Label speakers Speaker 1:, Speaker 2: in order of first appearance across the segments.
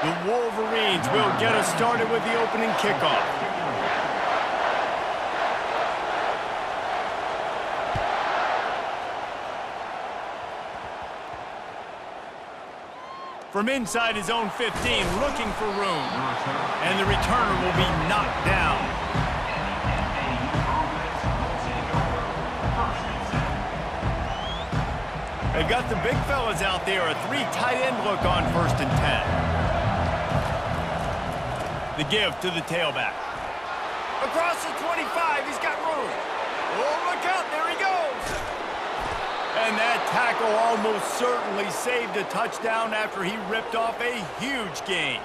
Speaker 1: The Wolverines will get us started with the opening kickoff. From inside his own 15, looking for room. And the returner will be knocked down. They've got the big fellas out there, a 3 tight end look on 1st and 10. The give to the tailback. Across the 25, he's got room. Oh, look out, there he goes. And that tackle almost certainly saved a touchdown after he ripped off a huge gain.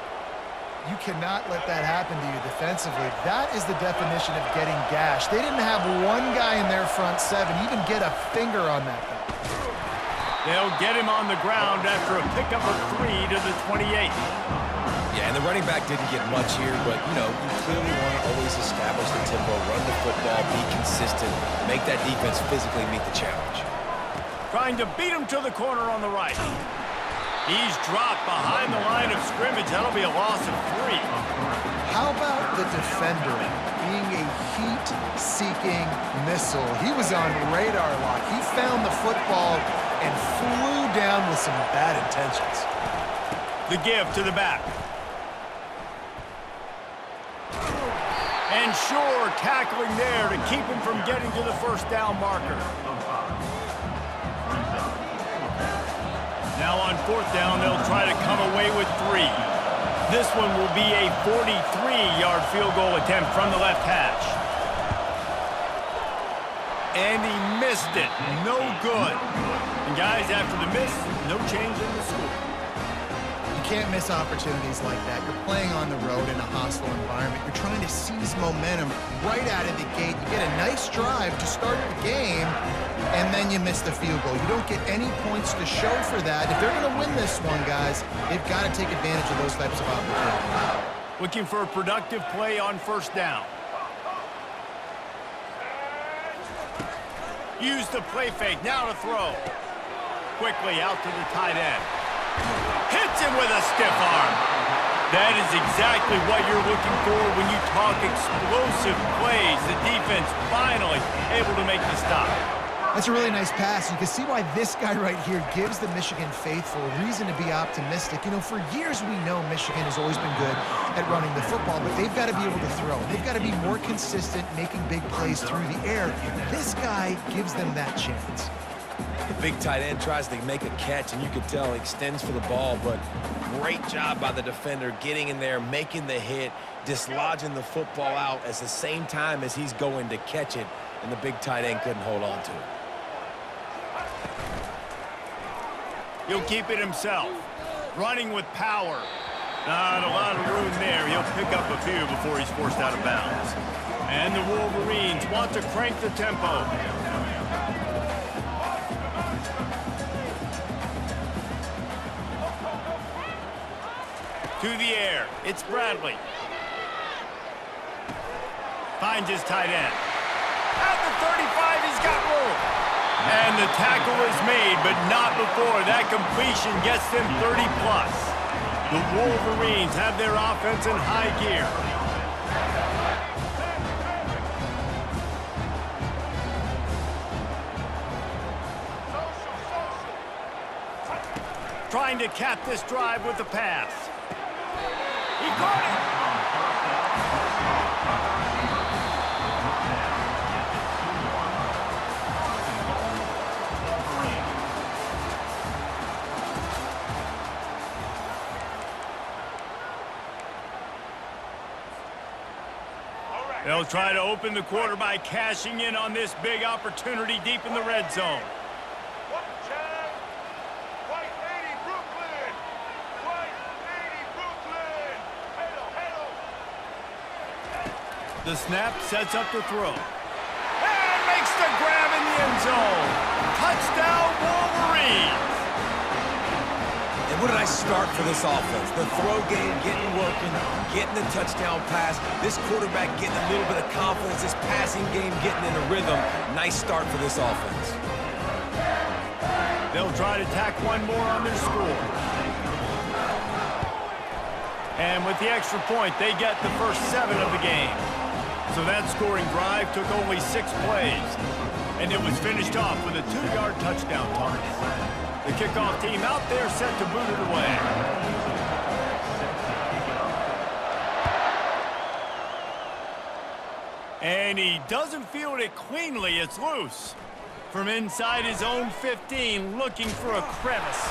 Speaker 2: You cannot let that happen to you defensively. That is the definition of getting gashed. They didn't have one guy in their front 7 even get a finger on that guy.
Speaker 1: They'll get him on the ground after a pickup of 3 to the 28.
Speaker 3: Yeah, and the running back didn't get much here, but, you know, you clearly want to always establish the tempo, run the football, be consistent, make that defense physically meet the challenge.
Speaker 1: Trying to beat him to the corner on the right. He's dropped behind the line of scrimmage. That'll be a loss of 3.
Speaker 2: How about the defender being a heat-seeking missile? He was on radar lock. He found the football and flew down with some bad intentions.
Speaker 1: The give to the back. And sure, tackling there to keep him from getting to the 1st down marker. Now on 4th down, they'll try to come away with 3. This one will be a 43-yard field goal attempt from the left hash. And he missed it. No good. And guys, after the miss, no change in the score.
Speaker 2: You can't miss opportunities like that. You're playing on the road in a hostile environment. You're trying to seize momentum right out of the gate. You get a nice drive to start the game, and then you miss the field goal. You don't get any points to show for that. If they're going to win this one, guys, they've got to take advantage of those types of opportunities.
Speaker 1: Looking for a productive play on 1st down. Use the play fake, now to throw. Quickly out to the tight end. Hits him with a stiff arm. That is exactly what you're looking for when you talk explosive plays. The defense finally able to make the stop.
Speaker 2: That's a really nice pass. You can see why this guy right here gives the Michigan faithful a reason to be optimistic. You know, for years we know Michigan has always been good at running the football, but they've got to be able to throw. They've got to be more consistent, making big plays through the air. This guy gives them that chance.
Speaker 3: The big tight end tries to make a catch, and you can tell he extends for the ball, but great job by the defender getting in there, making the hit, dislodging the football out at the same time as he's going to catch it, and the big tight end couldn't hold on to it.
Speaker 1: He'll keep it himself. Running with power. Not a lot of room there. He'll pick up a few before he's forced out of bounds. And the Wolverines want to crank the tempo. To the air. It's Bradley. Finds his tight end. At the 35, he's got room. And the tackle is made, but not before that completion gets them 30+. The Wolverines have their offense in high gear. Trying to cap this drive with the pass. He caught it. They'll try to open the quarter by cashing in on this big opportunity deep in the red zone. The snap sets up the throw. And makes the grab in the end zone. Touchdown, Wolverines!
Speaker 3: And what did I start for this offense? The throw game getting working, getting the touchdown pass. This quarterback getting a little bit of confidence. This passing game getting in a rhythm. Nice start for this offense.
Speaker 1: They'll try to tack one more on their score. And with the extra point, they get the first 7 of the game. So that scoring drive took only 6 plays. And it was finished off with a 2-yard touchdown target. The kickoff team out there set to boot it away. And he doesn't field it cleanly. It's loose. From inside his own 15, looking for a crevice.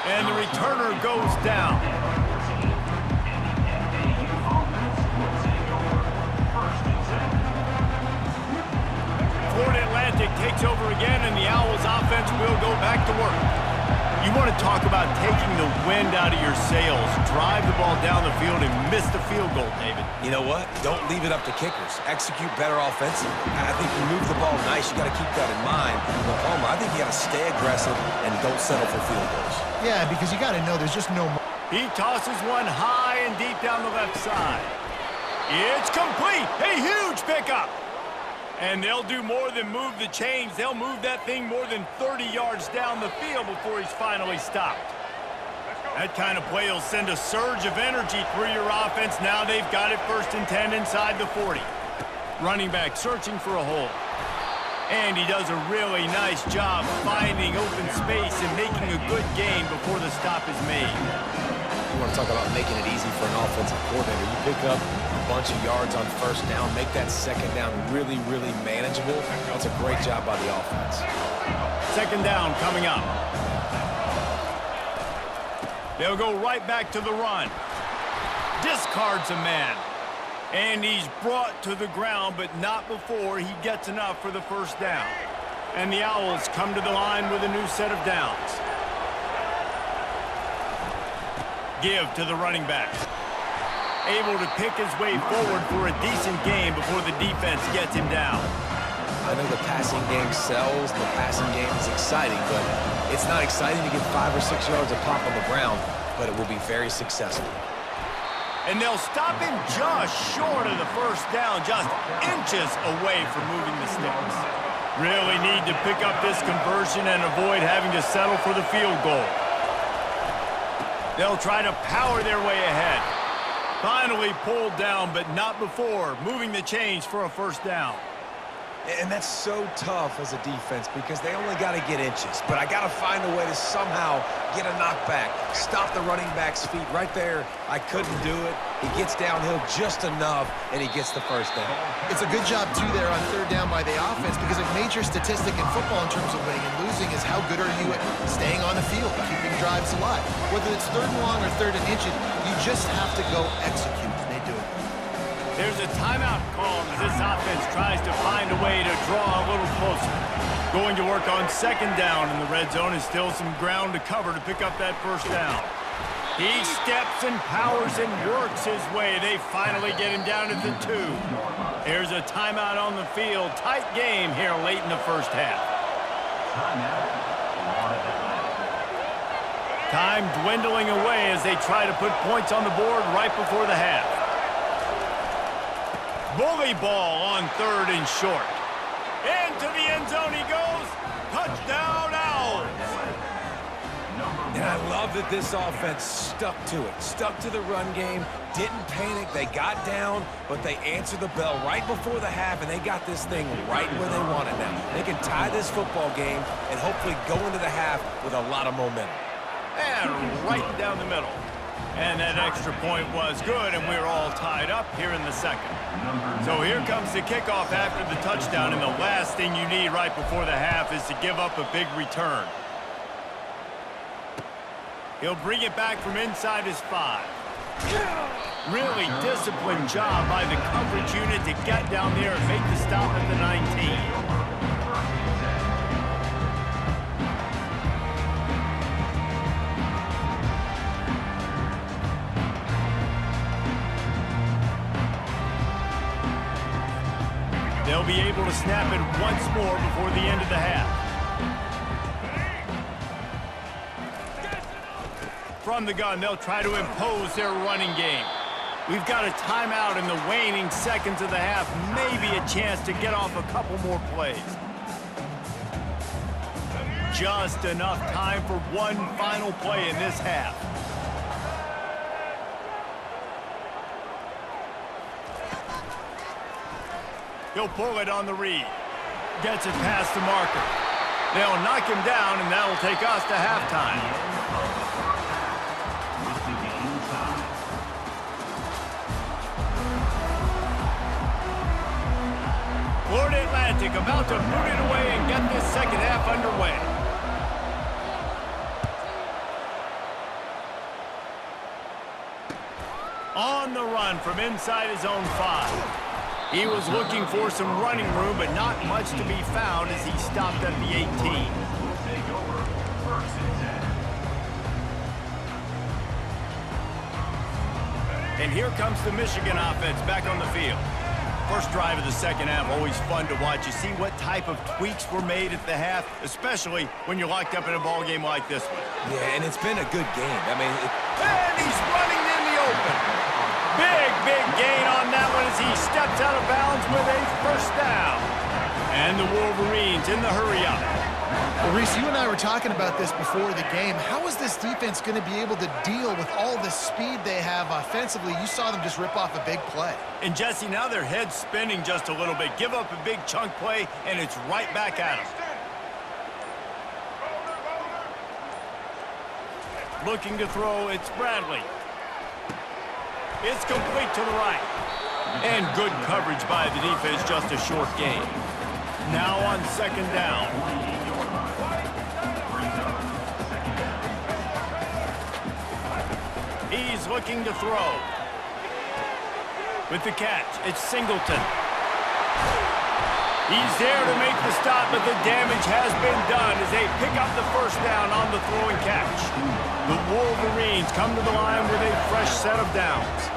Speaker 1: And the returner goes down. Florida Atlantic takes over again, and the Owls offense will go back to work. You want to talk about taking the wind out of your sails. Drive the ball down the field and miss the field goal, David.
Speaker 3: You know what? Don't leave it up to kickers. Execute better offensively. I think you move the ball nice. You got to keep that in mind. But Palmer, I think you got to stay aggressive and don't settle for field goals.
Speaker 2: Yeah, because you got to know there's just no...
Speaker 1: He tosses one high and deep down the left side. It's complete. A huge pickup. And they'll do more than move the chains. They'll move that thing more than 30 yards down the field before he's finally stopped. That kind of play will send a surge of energy through your offense. Now they've got it 1st and 10 inside the 40. Running back searching for a hole. And he does a really nice job finding open space and making a good gain before the stop is made.
Speaker 3: You want to talk about making it easy for an offensive coordinator. You pick up a bunch of yards on 1st down, make that 2nd down really, really manageable. That's a great job by the offense.
Speaker 1: 2nd down coming up. They'll go right back to the run. Discards a man. And he's brought to the ground, but not before he gets enough for the 1st down. And the Owls come to the line with a new set of downs. Give to the running back. Able to pick his way forward for a decent game before the defense gets him down.
Speaker 3: I know the passing game sells, and the passing game is exciting, but it's not exciting to get 5 or 6 yards of pop on the ground, but it will be very successful.
Speaker 1: And they'll stop him just short of the 1st down, just inches away from moving the sticks. Really need to pick up this conversion and avoid having to settle for the field goal. They'll try to power their way ahead. Finally pulled down, but not before moving the chains for a 1st down.
Speaker 3: And that's so tough as a defense because they only got to get inches. But I got to find a way to somehow get a knockback, stop the running back's feet right there. I couldn't do it. He gets downhill just enough, and he gets the 1st down.
Speaker 2: It's a good job, too, there on 3rd down by the offense because a major statistic in football in terms of winning and losing is how good are you at staying on the field, keeping drives alive. Whether it's 3rd and long or 3rd and inches, you just have to go execute. They do it.
Speaker 1: There's a timeout call as this offense tries to find a way to draw a little closer. Going to work on 2nd down in the red zone is still some ground to cover to pick up that 1st down. He steps and powers and works his way. They finally get him down at the 2. There's a timeout on the field. Tight game here late in the 1st half. Time dwindling away as they try to put points on the board right before the half. Bully ball on 3rd and short. Into the end zone he goes. Touchdown, Owls.
Speaker 3: And I love that this offense stuck to it, stuck to the run game, didn't panic. They got down, but they answered the bell right before the half, and they got this thing right where they want it now. They can tie this football game and hopefully go into the half with a lot of momentum.
Speaker 1: And right down the middle. And that extra point was good, and we're all tied up here in the 2nd. So here comes the kickoff after the touchdown, and the last thing you need right before the half is to give up a big return. He'll bring it back from inside his 5. Really disciplined job by the coverage unit to get down there and make the stop at the 19. They'll be able to snap it once more before the end of the half. From the gun, they'll try to impose their running game. We've got a timeout in the waning seconds of the half. Maybe a chance to get off a couple more plays. Just enough time for one final play in this half. He'll pull it on the read. Gets it past the marker. They'll knock him down, and that'll take us to halftime. Florida Atlantic about to boot it away and get this second half underway. On the run from inside his own 5. He was looking for some running room, but not much to be found as he stopped at the 18. And here comes the Michigan offense back on the field. First drive of the second half, always fun to watch. You see what type of tweaks were made at the half, especially when you're locked up in a ball game like this one.
Speaker 3: Yeah, and it's been a good game. I mean,
Speaker 1: and he's running in the open. Big gain on that one as he steps out of bounds with a first down. And the Wolverines in the hurry-up.
Speaker 2: Well, Reese, you and I were talking about this before the game. How is this defense going to be able to deal with all the speed they have offensively? You saw them just rip off a big play.
Speaker 1: And, Jesse, now their head's spinning just a little bit. Give up a big chunk play, and it's right back at them. Looking to throw, it's Bradley. It's complete to the right. And good coverage by the defense, just a short gain. Now on second down. He's looking to throw. With the catch, it's Singleton. He's there to make the stop, but the damage has been done as they pick up the first down on the throw and catch. The Wolverines come to the line with a fresh set of downs.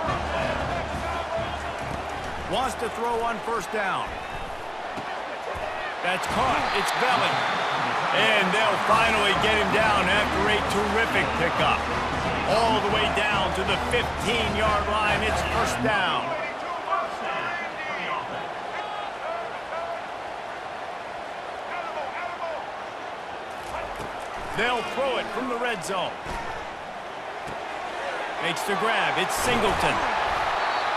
Speaker 1: Wants to throw on first down. That's caught. It's Belly. And they'll finally get him down after a terrific pickup. All the way down to the 15-yard line. It's first down. They'll throw it from the red zone. Makes the grab. It's Singleton.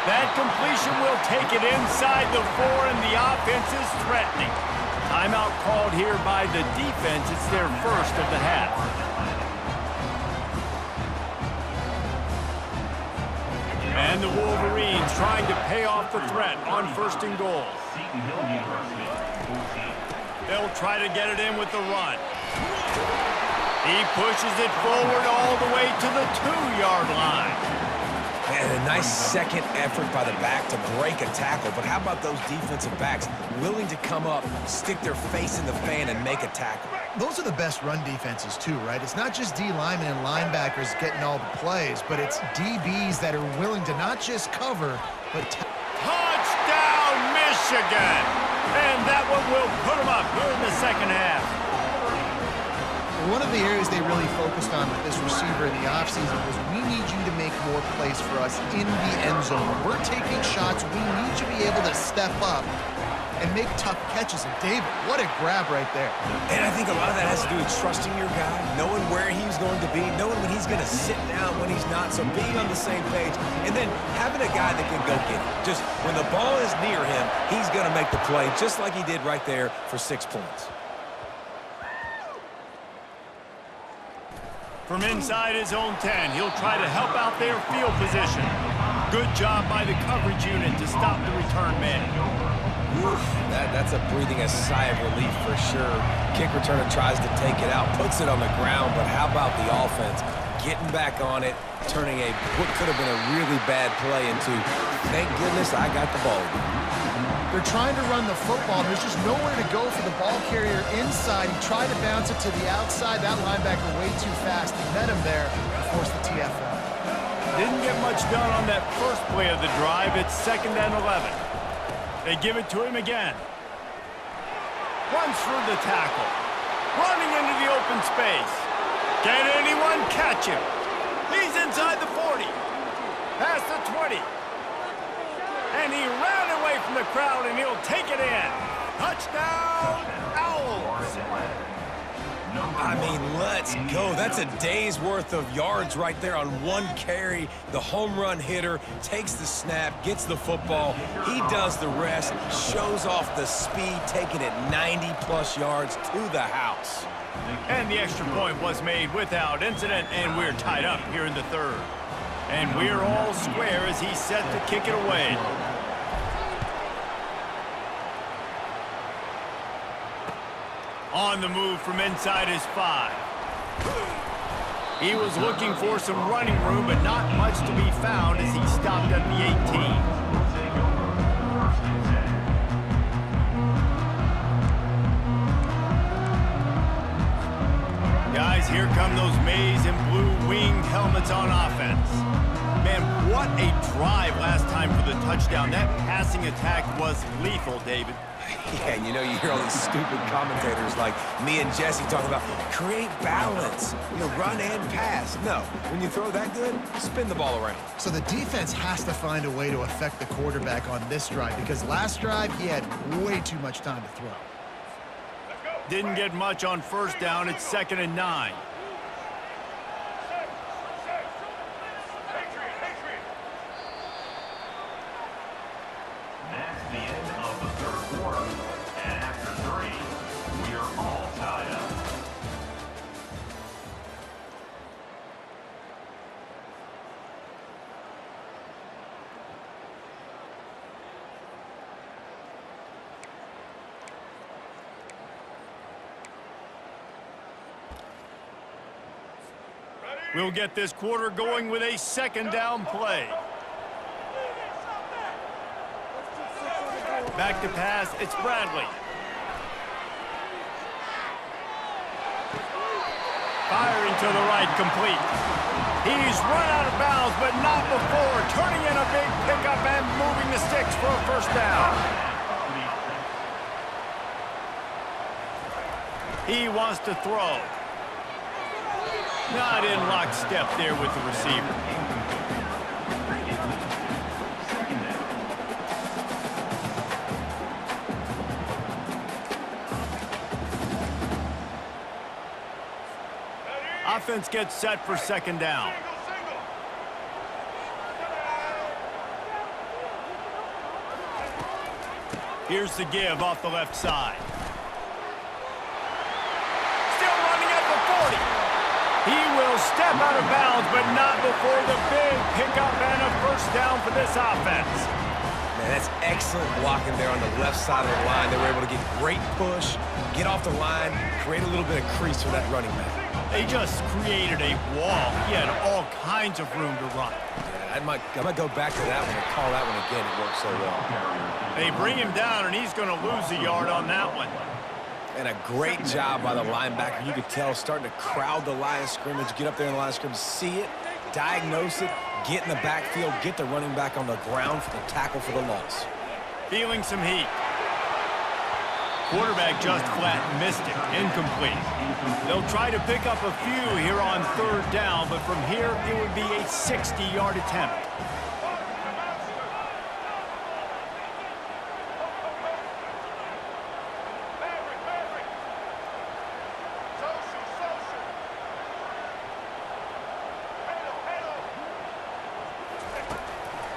Speaker 1: That completion will take it inside the 4, and the offense is threatening. Timeout called here by the defense. It's their first of the half. And the Wolverines trying to pay off the threat on first and goal. They'll try to get it in with the run. He pushes it forward all the way to the 2-yard line.
Speaker 3: And a nice second effort by the back to break a tackle. But how about those defensive backs willing to come up, stick their face in the fan, and make a tackle?
Speaker 2: Those are the best run defenses, too, right? It's not just D linemen and linebackers getting all the plays, but it's DBs that are willing to not just cover, but
Speaker 1: touchdown, Michigan! And that one will put them up here in the second half.
Speaker 2: One of the areas they really focused on with this receiver in the offseason was we need you to make more plays for us in the end zone. When we're taking shots, we need you to be able to step up and make tough catches. And David, what a grab right there.
Speaker 3: And I think a lot of that has to do with trusting your guy, knowing where he's going to be, knowing when he's going to sit down, when he's not, so being on the same page, and then having a guy that can go get it. Just when the ball is near him, he's going to make the play, just like he did right there for 6 points.
Speaker 1: From inside his own 10, he'll try to help out their field position. Good job by the coverage unit to stop the return man.
Speaker 3: Oof, that's a breathing a sigh of relief for sure. Kick returner tries to take it out, puts it on the ground, but how about the offense getting back on it, turning what could have been a really bad play into, thank goodness I got the ball.
Speaker 2: They're trying to run the football. There's just nowhere to go for the ball carrier inside. He tried to bounce it to the outside. That linebacker way too fast. He met him there and forced the TFL.
Speaker 1: Didn't get much done on that first play of the drive. It's 2nd and 11. They give it to him again. Runs through the tackle. Running into the open space. Can anyone catch him? He's inside the 40. Past the 20. And he ran away from the crowd, and he'll take it in. Touchdown, Owls.
Speaker 3: I mean, let's go. That's a day's worth of yards right there on one carry. The home run hitter takes the snap, gets the football. He does the rest, shows off the speed, taking it 90-plus yards to the house.
Speaker 1: And the extra point was made without incident, and we're tied up here in the third. And we're all square as he's set to kick it away. On the move from inside his 5. He was looking for some running room, but not much to be found as he stopped at the 18. Guys, here come those maize and blue winged helmets on offense. Man, what a drive last time for the touchdown. That passing attack was lethal, David.
Speaker 3: Yeah, and you know, you hear all these stupid commentators like me and Jesse talking about create balance, run and pass. No, when you throw that good, spin the ball around.
Speaker 2: So the defense has to find a way to affect the quarterback on this drive because last drive he had way too much time to throw.
Speaker 1: Didn't get much on first down. It's 2nd and 9.
Speaker 4: That's the end of the third quarter. And after 3, we are all tied up.
Speaker 1: We'll get this quarter going with a 2nd down play. Back to pass, it's Bradley. Firing to the right, complete. He's run out of bounds, but not before turning in a big pickup and moving the sticks for a 1st down. He wants to throw. Not in lockstep there with the receiver. Offense gets set for 2nd down. Here's the give off the left side. Still running at the 40. He will step out of bounds, but not before the big pickup and a 1st down for this offense.
Speaker 3: Man, that's excellent blocking there on the left side of the line. They were able to get great push, get off the line, create a little bit of crease for that running back.
Speaker 1: They just created a wall. He had all kinds of room to run.
Speaker 3: Yeah, I might go back to that one and call that one again. It worked so well.
Speaker 1: They bring him down, and he's going to lose a yard on that one.
Speaker 3: And a great job by the linebacker. You could tell starting to crowd the line of scrimmage, get up there in the line of scrimmage, see it, diagnose it, get in the backfield, get the running back on the ground for the tackle for the loss.
Speaker 1: Feeling some heat. Quarterback just flat missed it. Incomplete. They'll try to pick up a few here on 3rd down, but from here it would be a 60-yard attempt.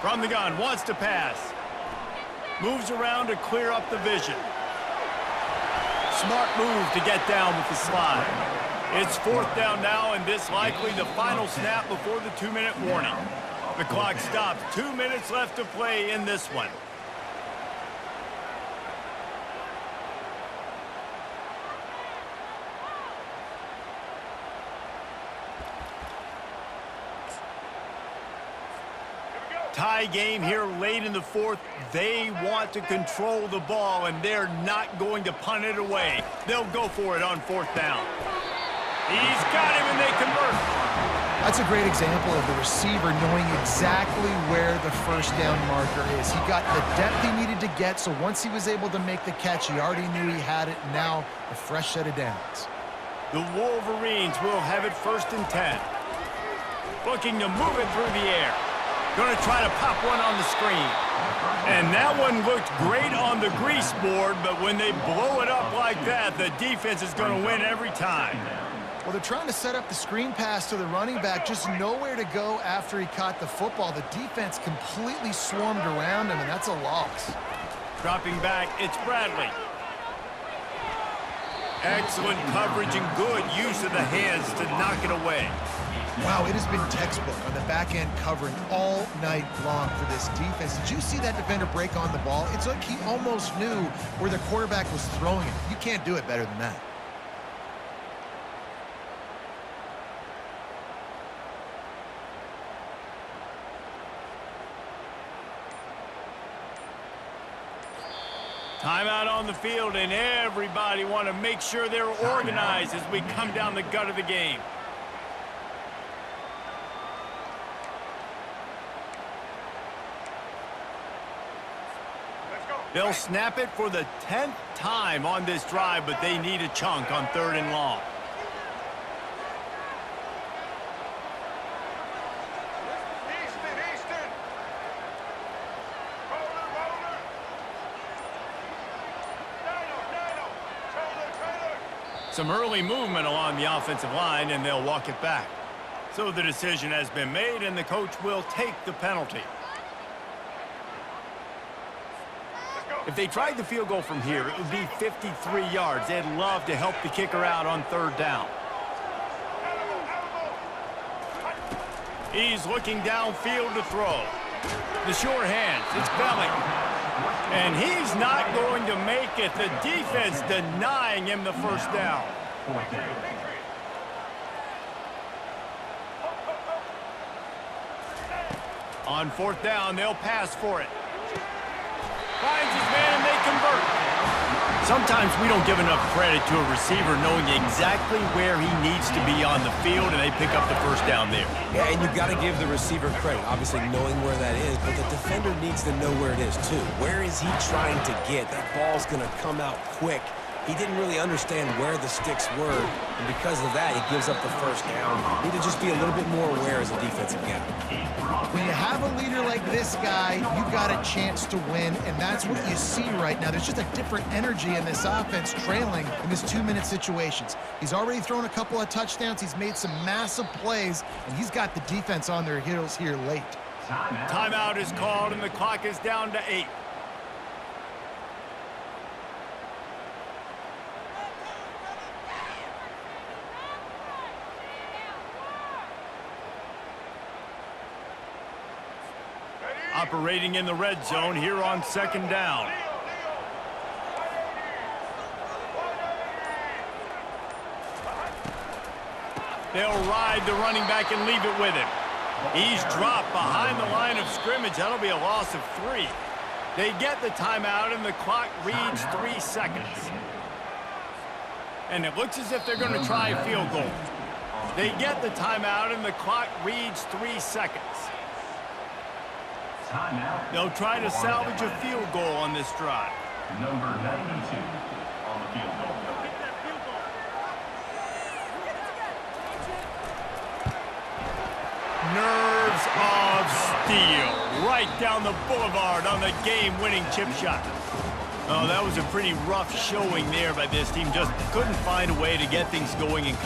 Speaker 1: From the gun, wants to pass. Moves around to clear up the vision. Smart move to get down with the slide. It's 4th down now, and this likely the final snap before the 2-minute warning. The clock stops. 2 minutes left to play in this one. Tie game here late in the 4th. They want to control the ball, and they're not going to punt it away. They'll go for it on 4th down. He's got him, and they convert.
Speaker 2: That's a great example of the receiver knowing exactly where the 1st down marker is. He got the depth he needed to get, so once he was able to make the catch, he already knew he had it, and now a fresh set of downs.
Speaker 1: The Wolverines will have it 1st and 10. Looking to move it through the air. Going to try to pop one on the screen. And that one looked great on the grease board, but when they blow it up like that, the defense is going to win every time.
Speaker 2: Well, they're trying to set up the screen pass to the running back, just nowhere to go after he caught the football. The defense completely swarmed around him, and that's a loss.
Speaker 1: Dropping back, it's Bradley. Excellent coverage and good use of the hands to knock it away.
Speaker 2: Wow, it has been textbook on the back end covering all night long for this defense. Did you see that defender break on the ball? It's like he almost knew where the quarterback was throwing it. You can't do it better than that.
Speaker 1: Timeout on the field, and everybody want to make sure they're organized as we come down the gut of the game. They'll snap it for the 10th time on this drive, but they need a chunk on 3rd and long. Some early movement along the offensive line, and they'll walk it back. So the decision has been made, and the coach will take the penalty. If they tried the field goal from here, it would be 53 yards. They'd love to help the kicker out on 3rd down. He's looking downfield to throw. The sure hands, it's Belling. And he's not going to make it. The defense denying him the 1st down. On 4th down, they'll pass for it. Finds his man and they convert. Sometimes we don't give enough credit to a receiver knowing exactly where he needs to be on the field, and they pick up the 1st down there.
Speaker 3: Yeah, and you've got to give the receiver credit, obviously knowing where that is, but the defender needs to know where it is too. Where is he trying to get? That ball's going to come out quick. He didn't really understand where the sticks were, and because of that, he gives up the 1st down. Need to just be a little bit more aware as a defensive guy.
Speaker 2: When you have a leader like this guy, you got a chance to win, and that's what you see right now. There's just a different energy in this offense trailing in this 2-minute situations. He's already thrown a couple of touchdowns. He's made some massive plays, and he's got the defense on their heels here late.
Speaker 1: Timeout is called, and the clock is down to 8. Operating in the red zone here on 2nd down. They'll ride the running back and leave it with him. He's dropped behind the line of scrimmage. That'll be a loss of 3. They get the timeout, and the clock reads 3 seconds. And it looks as if they're going to try a field goal. They get the timeout, and the clock reads 3 seconds. They'll try to salvage a field goal on this drive.
Speaker 4: Number 92 on the field goal.
Speaker 1: Nerves of steel right down the boulevard on the game-winning chip shot. Oh, that was a pretty rough showing there by this team. Just couldn't find a way to get things going and come